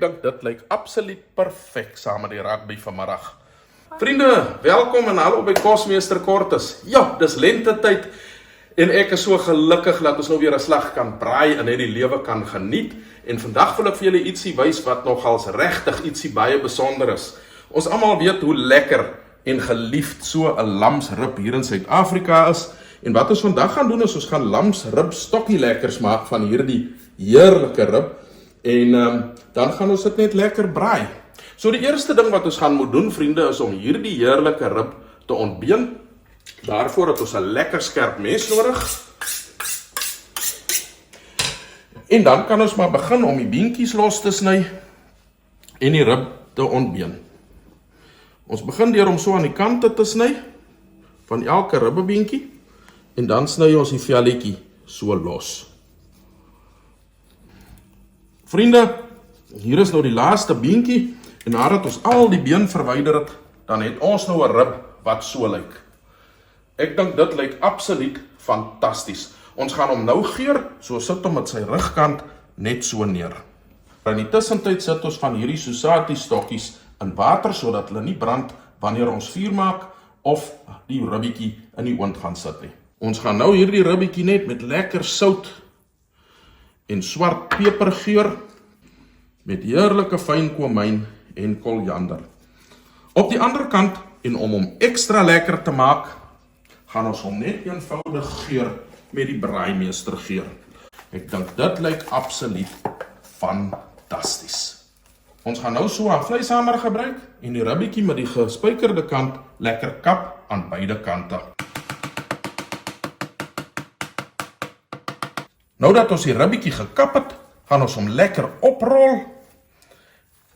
Dink dit lyk absoluut perfek saam met die rugby vanmiddag. Vriende, welkom en hallo by Kosmeester Kortes. Ja, dis lentetyd en ek is so gelukkig dat ons nou weer 'n slag kan braai en net die lewe kan geniet. En vandag wil ek vir julle ietsie wys wat nogals regtig ietsie baie besonder is. Ons almal weet hoe lekker en geliefd so 'n lamsrib hier in Suid-Afrika is. En wat ons vandag gaan doen is ons gaan lamsrib stokkie lekkers maak van hierdie heerlike rib. En dan gaan ons dit net lekker braai. So die eerste ding wat ons gaan moet doen, vriende, is om hierdie heerlike rib te ontbeen. Daarvoor het ons 'n lekker skerp mes nodig. En dan kan ons maar begin om die beentjies los te sny en die rib te ontbeen. Ons begin deur om so aan die kante te sny van elke ribbebeentjie en dan sny ons die velletjie so los. Vriende, hier is nou die laaste beentjie en nadat ons al die been verwyder het, dan het ons nou 'n rib wat so lyk. Ek dink dit lyk absoluut fantasties. Ons gaan hom nou geur, so sit hom met sy rugkant net so neer. In die tussentyd sit ons van hierdie Susati stokkies in water sodat hulle nie brand wanneer ons vuur maak of die ribbietjie in die oond gaan sit nie. Ons gaan nou hierdie ribbietjie net met lekker sout en swart peper geur met heerlike fyn komyn en koriander. Op die ander kant, en om hom ekstra lekker te maak, gaan ons hom net eenvoudig geur met die braaimeester geur. Ek dink dit lyk absoluut fantasties. Ons gaan nou so 'n vleishamer gebruik en die ribbietjie met die gespykerde kant lekker kap aan beide kante. Nou dat ons die ribbietjie gekap het, gaan ons hom lekker oprol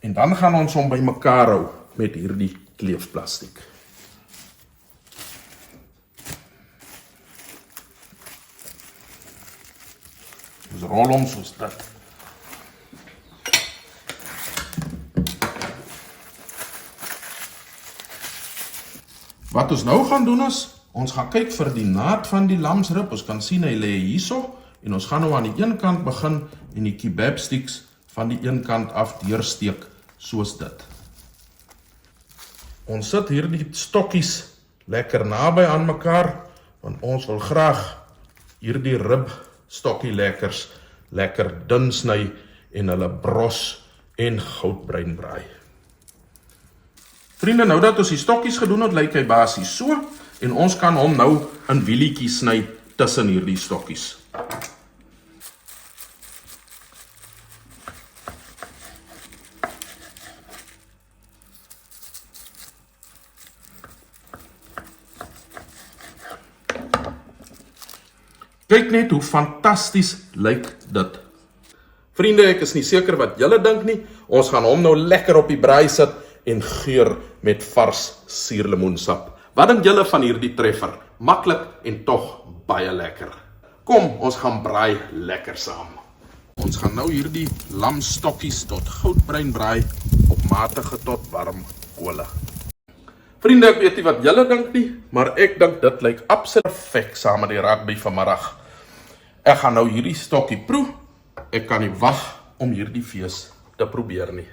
en dan gaan ons hom bymekaar hou met hierdie kleefplastiek. Ons rol hom soos dit. Wat ons nou gaan doen is, ons gaan kyk vir die naad van die lamsrib. Ons kan sien hy lê hierso. En ons gaan nou aan die een kant begin en die kebab sticks van die een kant af deursteek, soos dit. Ons sit hierdie stokkies lekker naby aan mekaar, want ons wil graag hierdie rib stokkie lekker dun sny en hulle bros en goudbruin braai. Vriende, nou dat ons die stokkies gedoen het, lyk hy basies so, en ons kan hom nou in wielietjies sny tussen hierdie stokkies. Kyk net hoe fantasties lyk dit. Vriende, ek is nie seker wat julle dink nie. Ons gaan hom nou lekker op die braai sit en geur met vars suurlemoensap. Wat dink julle van hierdie treffer? Maklik en tog baie lekker. Kom, ons gaan braai lekker saam. Ons gaan nou hierdie lamstokkies tot goudbruin braai op matige tot warm kolle. Vriende, ek weet nie wat julle dink nie, maar ek dink dit lyk absoluut perfek saam met die rugby vanmiddag. Ek gaan nou hierdie stokkie proe. Ek kan nie wag om hierdie fees te probeer nie.